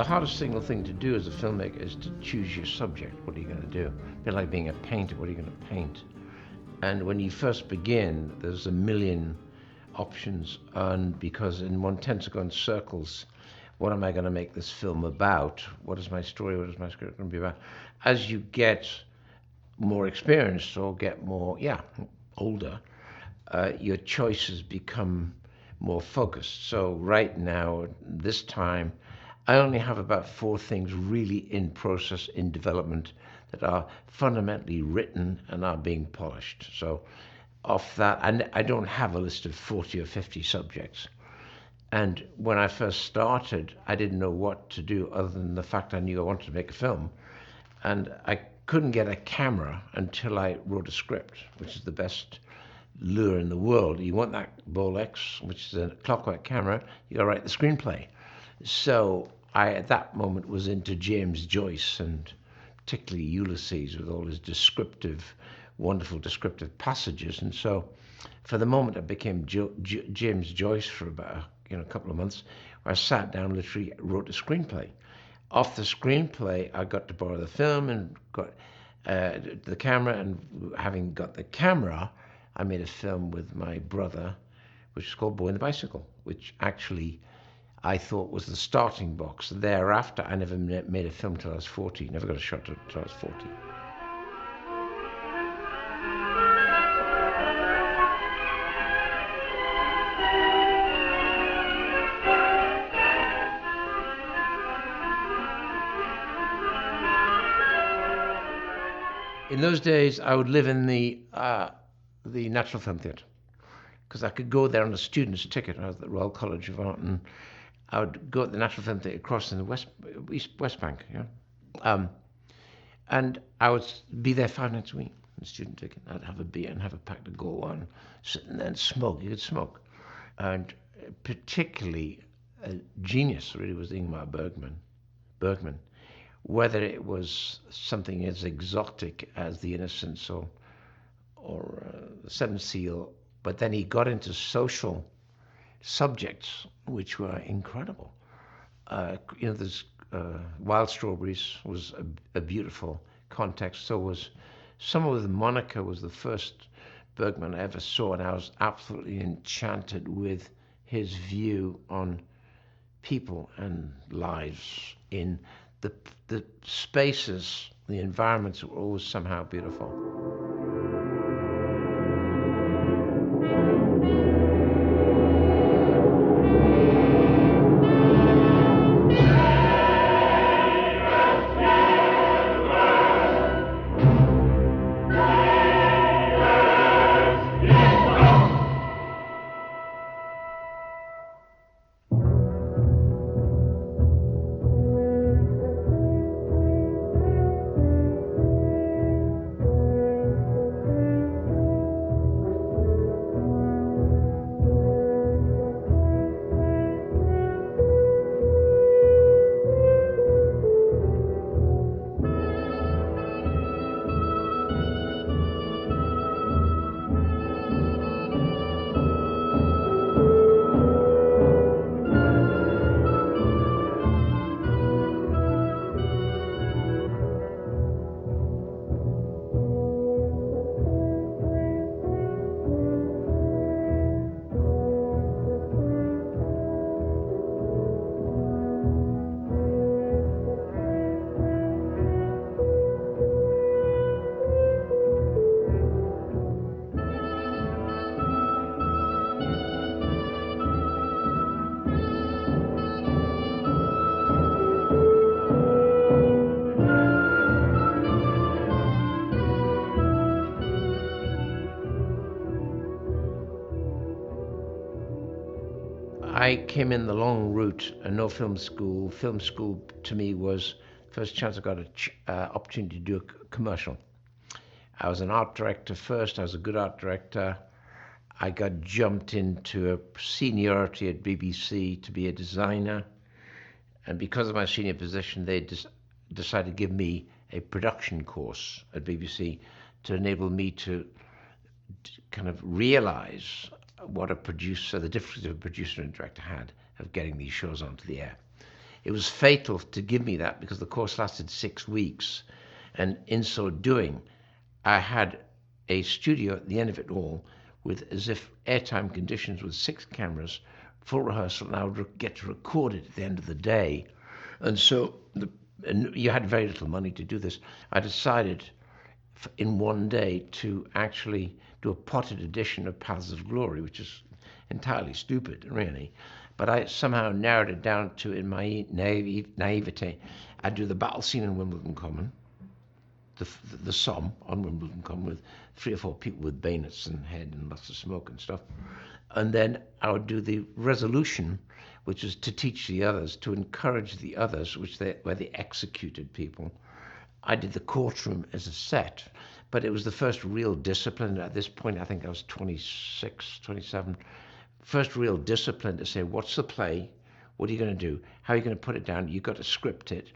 the hardest single thing to do as a filmmaker is to choose your subject. What are you going to do? A bit like being a painter, what are you going to paint? And when you first begin, there's a million options, and because in one tends to go in circles. What am I going to make this film about? What is my story? What is my script going to be about? As you get more experienced or get more, older, your choices become more focused. So right now, this time, I only have about 4 things really in process, in development, that are fundamentally written and are being polished. So off that, and I don't have a list of 40 or 50 subjects. And when I first started, I didn't know what to do other than the fact I knew I wanted to make a film. And I couldn't get a camera until I wrote a script, which is the best lure in the world. You want that Bolex, which is a clockwork camera, you gotta write the screenplay. So I, at that moment, was into James Joyce and particularly Ulysses with all his descriptive, wonderful descriptive passages. And so for the moment, I became James Joyce for about a couple of months, where I sat down, literally wrote a screenplay. Off the screenplay, I got to borrow the film and got the camera, and having got the camera, I made a film with my brother, which is called Boy and the Bicycle, which actually I thought was the starting box. Thereafter, I never made a film till I was 40, never got a shot till I was 40. In those days, I would live in the National Film Theatre because I could go there on a student's ticket. I was at the Royal College of Art, and I would go at the National Film Theatre across in the West Bank, and I would be there 5 nights a week on a student ticket. I'd have a beer and have a pack to go on, sit there and smoke. You could smoke, and particularly a genius really was Ingmar Bergman. Whether it was something as exotic as The Innocents or The Seventh Seal, but then he got into social subjects which were incredible. There's Wild Strawberries was a beautiful context. So was Summer with Monica was the first Bergman I ever saw, and I was absolutely enchanted with his view on people and lives in the spaces, the environments were always somehow beautiful. I came in the long route, no film school. Film school to me was the first chance I got an opportunity to do a commercial. I was an art director first. I was a good art director. I got jumped into a seniority at BBC to be a designer. And because of my senior position, they decided to give me a production course at BBC to enable me to kind of realize what a producer, the difficulty a producer and director had of getting these shows onto the air. It was fatal to give me that because the course lasted 6 weeks. And in so doing, I had a studio at the end of it all with as if airtime conditions with 6 cameras, full rehearsal, and I would get to record it at the end of the day. And so and you had very little money to do this. I decided in one day to actually do a potted edition of Paths of Glory, which is entirely stupid, really. But I somehow narrowed it down to, in my naivete, I'd do the battle scene in Wimbledon Common, the Somme on Wimbledon Common with 3 or 4 people with bayonets and head and lots of smoke and stuff. And then I would do the resolution, which is to teach the others, to encourage the others, where they executed people. I did the courtroom as a set, but it was the first real discipline. At this point, I think I was 26, 27. First real discipline to say, what's the play? What are you going to do? How are you going to put it down? You've got to script it.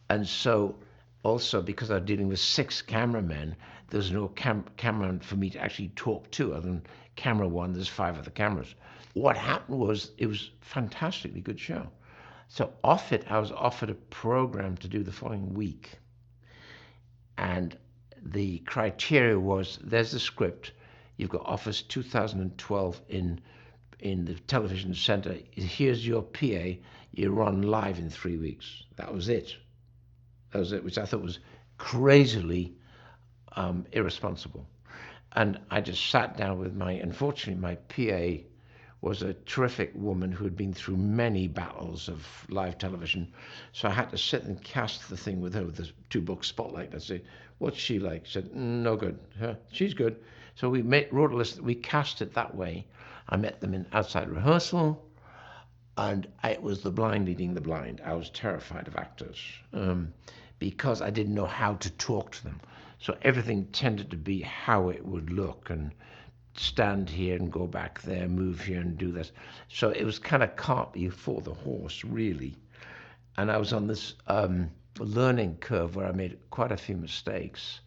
And so also, because I'm dealing with 6 cameramen, there's no cameraman for me to actually talk to other than camera one. There's 5 other cameras. What happened was it was a fantastically good show. So off it, I was offered a program to do the following week. And the criteria was, there's the script. You've got Office 2012 in the television center. Here's your PA. You run live in 3 weeks. That was it. That was it, which I thought was crazily irresponsible. And I just sat down with unfortunately, my PA was a terrific woman who had been through many battles of live television. So I had to sit and cast the thing with her with the 2-book spotlight. I'd say, what's she like? She said, no good. She's good. So we wrote a list. We cast it that way. I met them in outside rehearsal, and it was the blind leading the blind. I was terrified of actors because I didn't know how to talk to them. So everything tended to be how it would look, and stand here and go back there, move here and do this. So it was kind of cart before the horse, really. And I was on this learning curve where I made quite a few mistakes.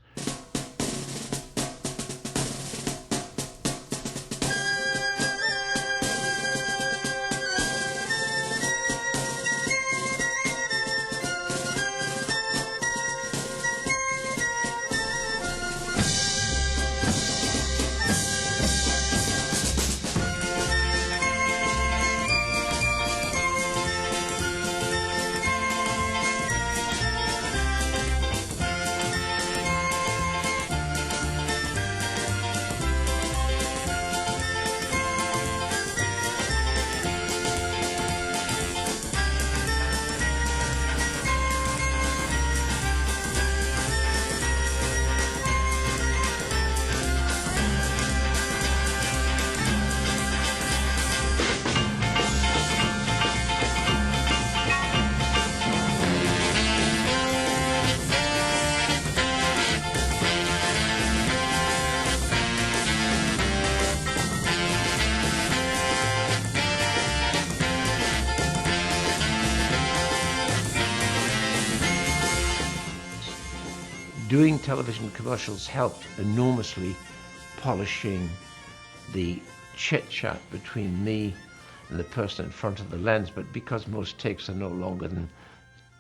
Doing television commercials helped enormously, polishing the chit-chat between me and the person in front of the lens. But because most takes are no longer than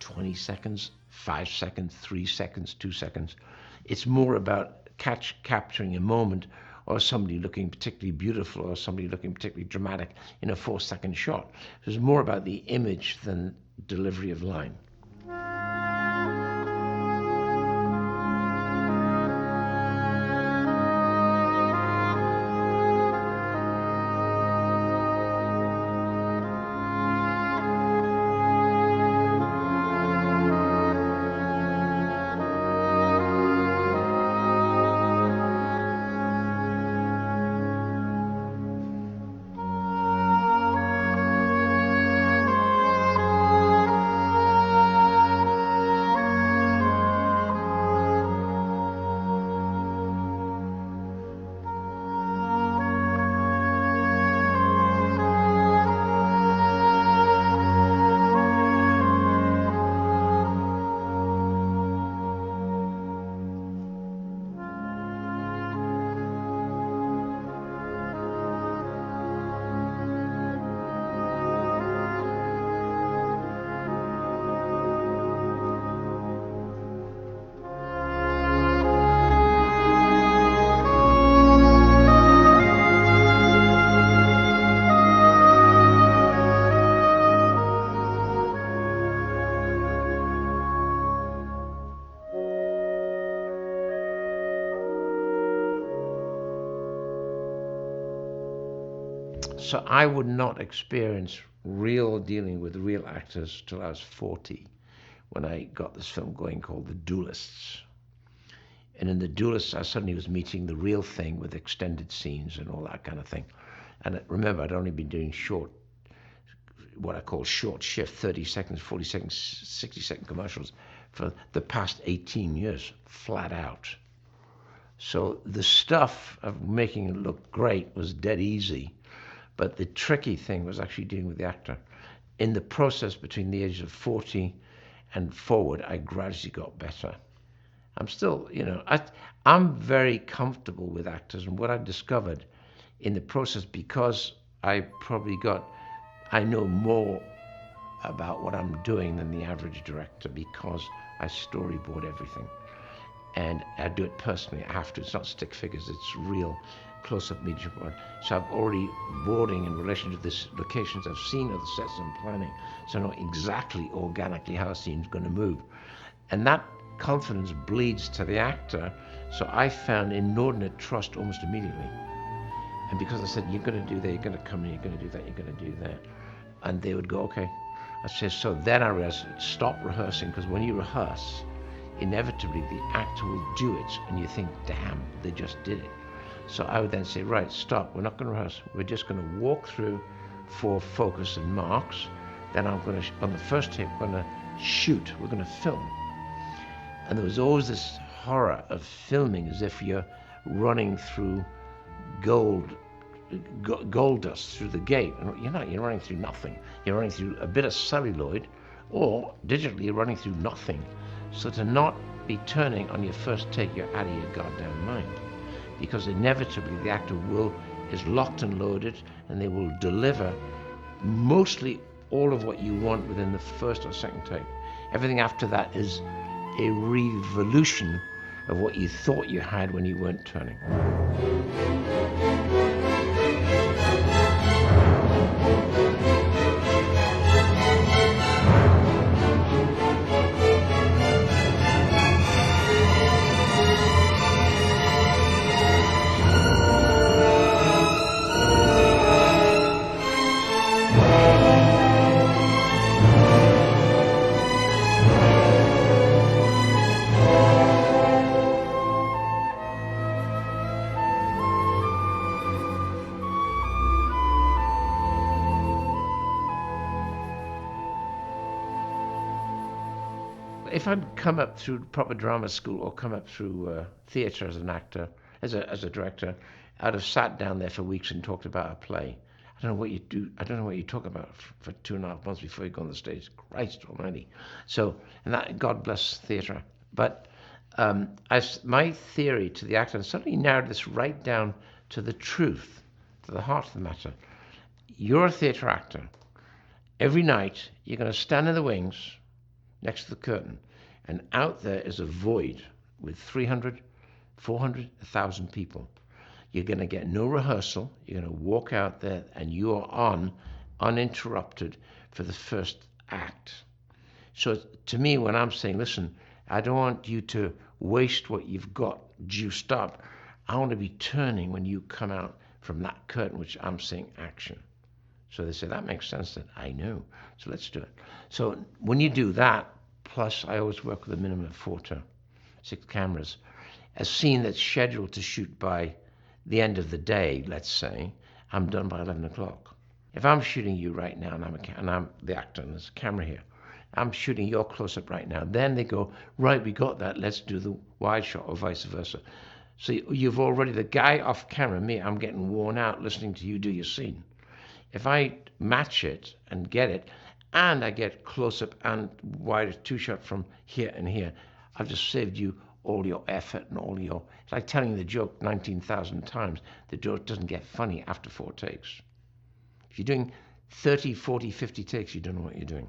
20 seconds, 5 seconds, 3 seconds, 2 seconds, it's more about capturing a moment, or somebody looking particularly beautiful, or somebody looking particularly dramatic in a 4-second shot. It's more about the image than delivery of line. So I would not experience real dealing with real actors till I was 40, when I got this film going called The Duellists. And in The Duellists, I suddenly was meeting the real thing with extended scenes and all that kind of thing. And remember, I'd only been doing what I call short shift, 30 seconds, 40 seconds, 60-second commercials for the past 18 years, flat out. So the stuff of making it look great was dead easy, but the tricky thing was actually dealing with the actor. In the process between the ages of 40 and forward, I gradually got better. I'm still, I'm very comfortable with actors, and what I discovered in the process, because I know more about what I'm doing than the average director, because I storyboard everything. And I do it personally. I have to. It's not stick figures. It's real close-up media. So I'm already boarding in relation to this locations. I've seen other sets I'm planning. So I know exactly organically how a scene's going to move. And that confidence bleeds to the actor. So I found inordinate trust almost immediately. And because I said, you're going to do that, you're going to come in, you're going to do that, you're going to do that. And they would go, okay. I said, so then I realized, stop rehearsing, because when you rehearse, inevitably the actor will do it and you think, damn, they just did it. So I would then say, right, stop, we're not going to rehearse, we're just going to walk through for focus and marks. Then I'm going to, on the first take, we're going to shoot, we're going to film. And there was always this horror of filming as if you're running through gold dust through the gate. And you're not, you're running through nothing. You're running through a bit of celluloid, or digitally you're running through nothing. So to not be turning on your first take, you're out of your goddamn mind. Because inevitably the actor is locked and loaded, and they will deliver mostly all of what you want within the first or second take. Everything after that is a revolution of what you thought you had when you weren't turning. If I'd come up through proper drama school or come up through theatre as an actor, as a director, I'd have sat down there for weeks and talked about a play. I don't know what you do. I don't know what you talk about for 2.5 months before you go on the stage. Christ almighty. So, and that, God bless theatre. But my theory to the actor, and suddenly narrowed this right down to the truth, to the heart of the matter. You're a theatre actor. Every night, you're going to stand in the wings next to the curtain, and out there is a void with 300, 400, 1,000 people. You're going to get no rehearsal. You're going to walk out there and you are on uninterrupted for the first act. So to me, when I'm saying, listen, I don't want you to waste what you've got juiced up. I want to be turning when you come out from that curtain, which I'm saying action. So they say, that makes sense. Then I know. So let's do it. So when you do that, plus I always work with a minimum of 4 to 6 cameras, a scene that's scheduled to shoot by the end of the day, let's say, I'm done by 11 o'clock. If I'm shooting you right now, and I'm the actor, and there's a camera here, I'm shooting your close-up right now, then they go, right, we got that, let's do the wide shot, or vice versa. So you've already, the guy off camera, me, I'm getting worn out listening to you do your scene. If I match it and get it, and I get close-up and wide 2-shot from here and here, I've just saved you all your effort and all your... It's like telling the joke 19,000 times. The joke doesn't get funny after 4 takes. If you're doing 30, 40, 50 takes, you don't know what you're doing.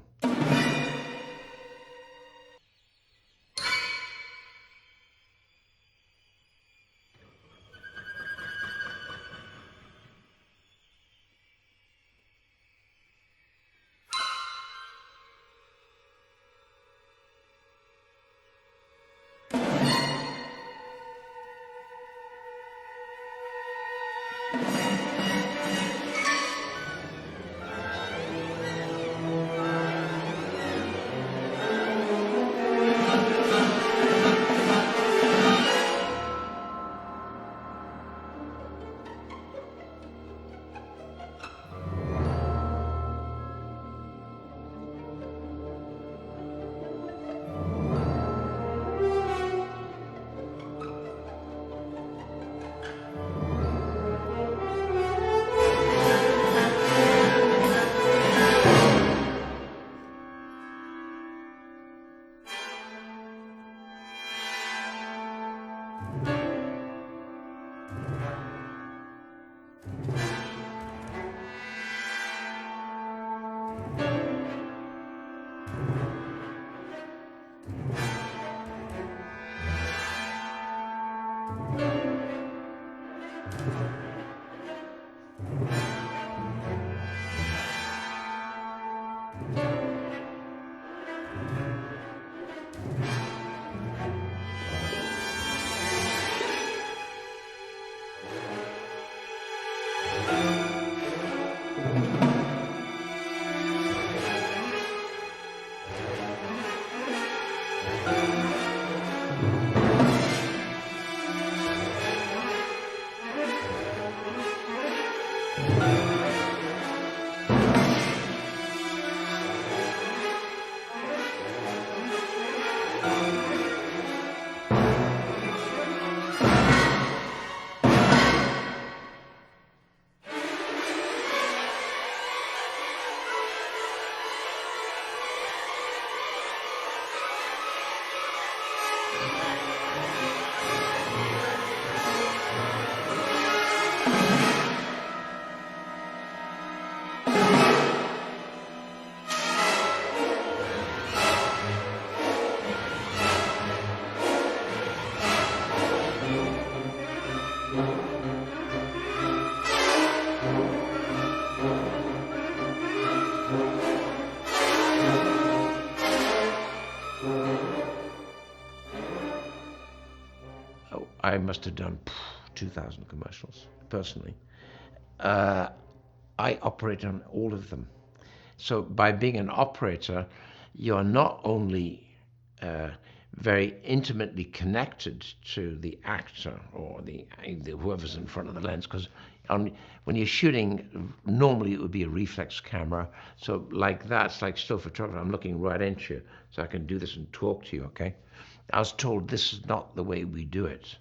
I must have done 2,000 commercials personally. Uh, I operate on all of them. So by being an operator, you are not only uh, very intimately connected to the actor or the whoever's in front of the lens, because when you're shooting, normally it would be a reflex camera. So like that's like still photography. I'm looking right into you, so I can do this and talk to you. Okay, I was told this is not the way we do it.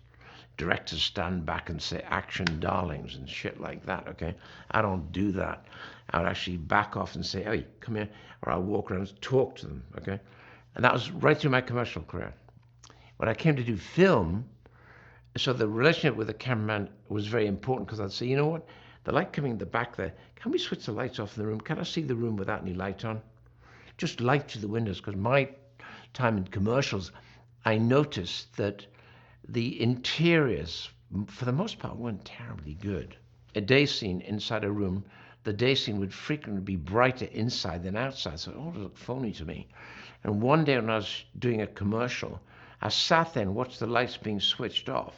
Directors stand back and say action darlings and shit like that. Okay, I don't do that. I would actually back off and say, hey, come here, or I'll walk around and talk to them. Okay, and that was right through my commercial career. When I came to do film, so the relationship with the cameraman was very important, because I'd say, you know what, the light coming in the back there, can we switch the lights off in the room? Can I see the room without any light on? Just light to the windows, because my time in commercials, I noticed that the interiors, for the most part, weren't terribly good. A day scene inside a room, the day scene would frequently be brighter inside than outside, so it all looked phony to me. And one day when I was doing a commercial, I sat there and watched the lights being switched off.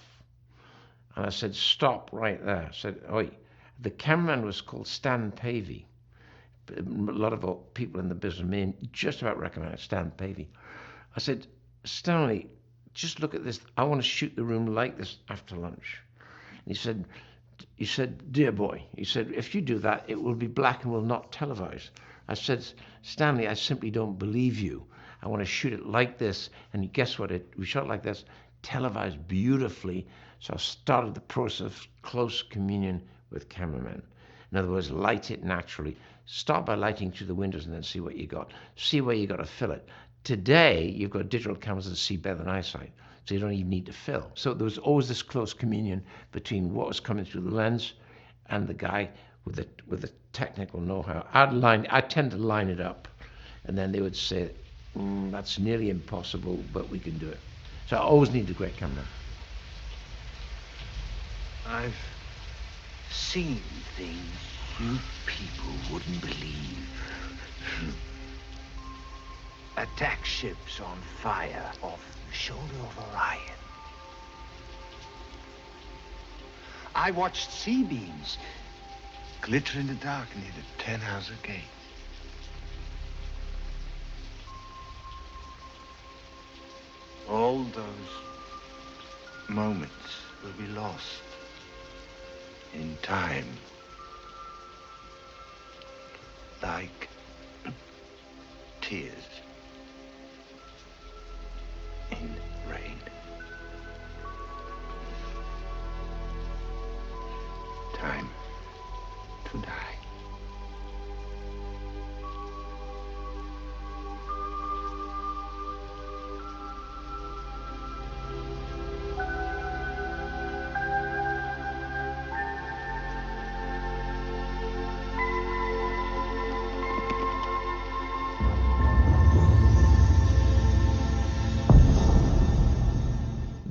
And I said, stop right there. I said, oi. The cameraman was called Stan Pavey. A lot of people in the business, me, just about recognize Stan Pavey. I said, Stanley, just look at this. I want to shoot the room like this after lunch. And he said, dear boy, he said, if you do that, it will be black and will not televise. I said, Stanley, I simply don't believe you. I want to shoot it like this. And guess what? We shot it like this, televised beautifully. So I started the process of close communion with cameramen. In other words, light it naturally. Start by lighting through the windows and then see what you got. See where you got to fill it. Today, you've got digital cameras that see better than eyesight, so you don't even need to fill. So there was always this close communion between what was coming through the lens and the guy with the technical know-how. I tend to line it up, and then they would say, that's nearly impossible, but we can do it. So I always need a great camera. I've seen things you people wouldn't believe. Attack ships on fire off the shoulder of Orion. I watched sea beams glitter in the dark near the Tannhauser Gate. All those moments will be lost in time, like tears in rain. Time to die.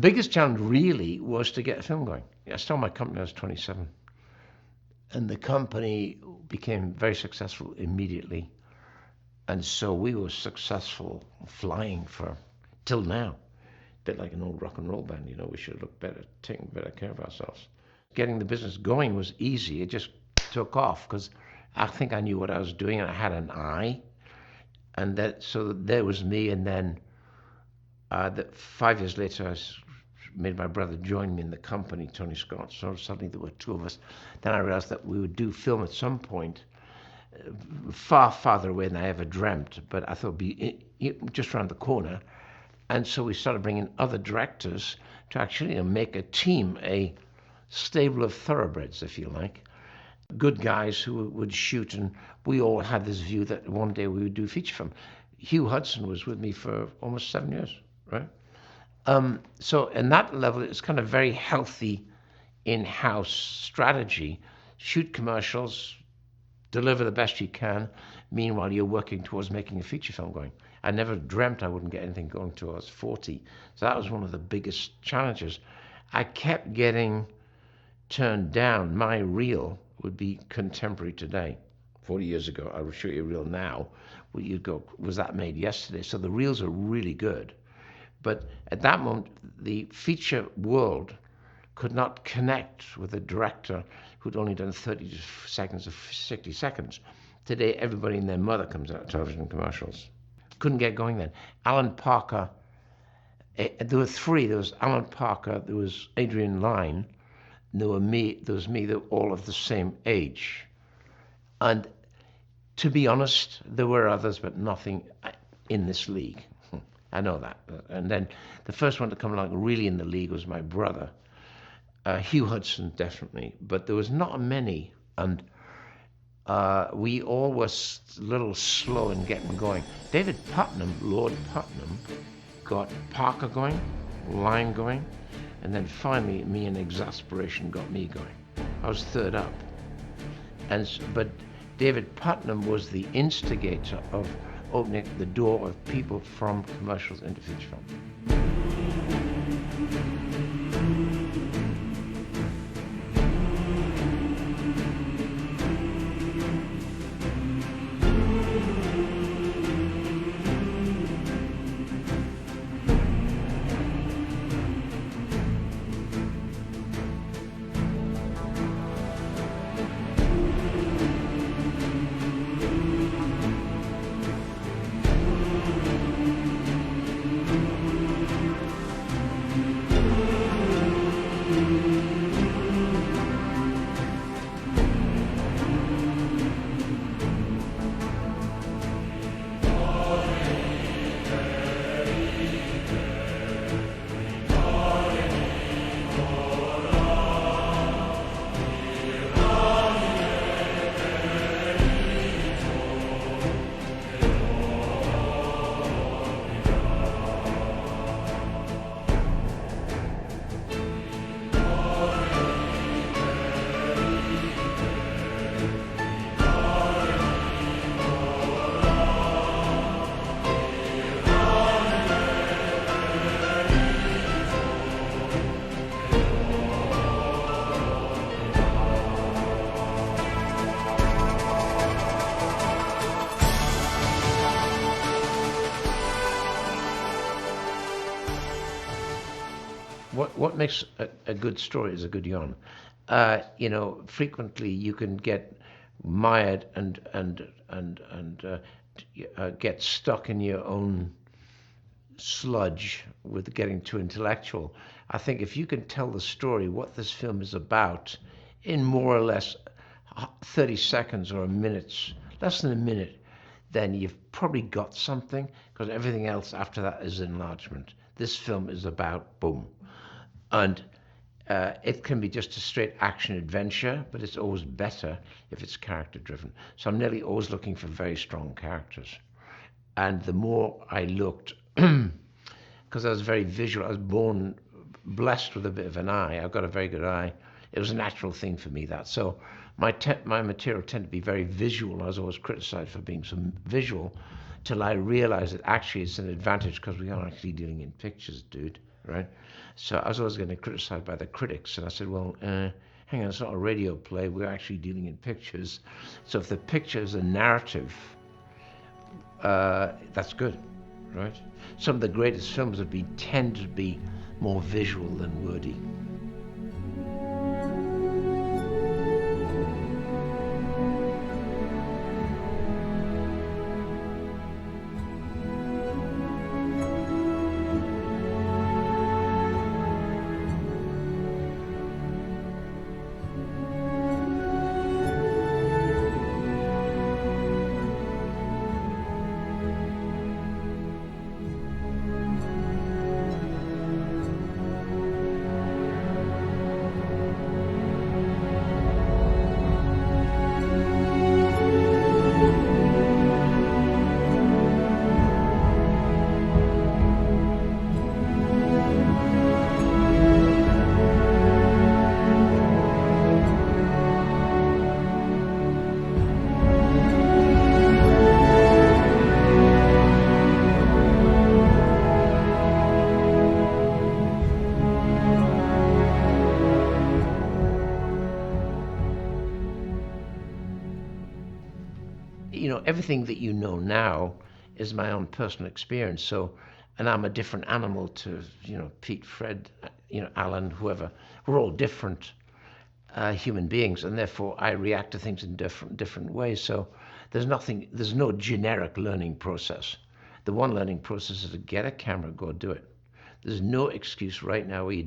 Biggest challenge really was to get a film going. I started my company when I was 27, and the company became very successful immediately. And so we were successful flying for till now. A bit like an old rock and roll band, you know, we should look better, taking better care of ourselves. Getting the business going was easy. It just took off because I think I knew what I was doing and I had an eye. And so there was me, and then 5 years later, made my brother join me in the company, Tony Scott. So suddenly there were two of us. Then I realized that we would do film at some point, far farther away than I ever dreamt. But I thought it'd be just around the corner. And so we started bringing other directors to actually make a team, a stable of thoroughbreds, if you like. Good guys who would shoot, and we all had this view that one day we would do feature film. Hugh Hudson was with me for almost 7 years, right? So in that level, it's kind of very healthy in-house strategy. Shoot commercials, deliver the best you can. Meanwhile, you're working towards making a feature film going. I never dreamt I wouldn't get anything going till I was 40. So that was one of the biggest challenges. I kept getting turned down. My reel would be contemporary today. 40 years ago, I would show you a reel now. Well, you'd go, was that made yesterday? So the reels are really good. But at that moment, the feature world could not connect with a director who'd only done 30 seconds or 60 seconds. Today, everybody and their mother comes out of television commercials. Couldn't get going then. Alan Parker, there were three. There was Alan Parker, there was Adrian Lyne, there was me, they were all of the same age. And to be honest, there were others, but nothing in this league. I know that. And then the first one to come along really in the league was my brother. Hugh Hudson, definitely. But there was not many. And we all were a little slow in getting going. David Putnam, Lord Putnam, got Parker going, Lyne going, and then finally me in exasperation got me going. I was third up. But David Putnam was the instigator of opening the door of people from commercials into feature film. What makes a good story is a good yarn. Frequently you can get mired and get stuck in your own sludge with getting too intellectual. I think if you can tell the story, what this film is about, in more or less 30 seconds or a minute, less than a minute, then you've probably got something, because everything else after that is enlargement. This film is about boom. And it can be just a straight action adventure, but it's always better if it's character driven. So I'm nearly always looking for very strong characters. And the more I looked, because I was very visual, I was born blessed with a bit of an eye. I've got a very good eye. It was a natural thing for me, that. So my material tended to be very visual. I was always criticized for being so visual, till I realized that actually it's an advantage because we are actually dealing in pictures, dude, right? So I was always getting criticized by the critics, and I said, well, hang on, it's not a radio play, we're actually dealing in pictures. So if the picture is a narrative, that's good, right? Some of the greatest films tend to be more visual than wordy. everything that you know now is my own personal experience. So, and I'm a different animal to, Pete, Fred, Alan, whoever. We're all different human beings, and therefore I react to things in different ways. So there's no generic learning process. The one learning process is to get a camera, go do it. There's no excuse right now where you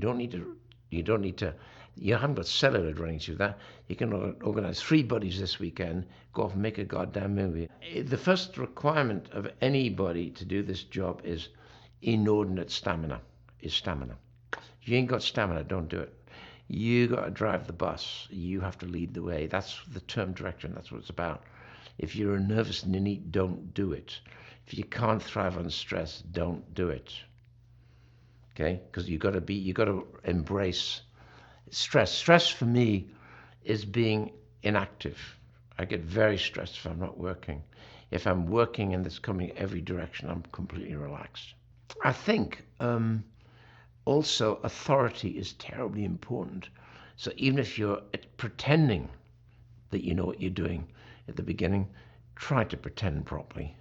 haven't got celluloid running through that. You can organize 3 buddies this weekend, go off and make a goddamn movie. The first requirement of anybody to do this job is inordinate stamina. If you ain't got stamina, don't do it. You got to drive the bus. You have to lead the way. That's the term direction. That's what it's about. If you're nervous and ninny, don't do it. If you can't thrive on stress, don't do it. Okay? Because you got to embrace stress. Stress for me is being inactive. I get very stressed if I'm not working. If I'm working and it's coming every direction, I'm completely relaxed. I think also authority is terribly important. So even if you're pretending that you know what you're doing at the beginning, try to pretend properly.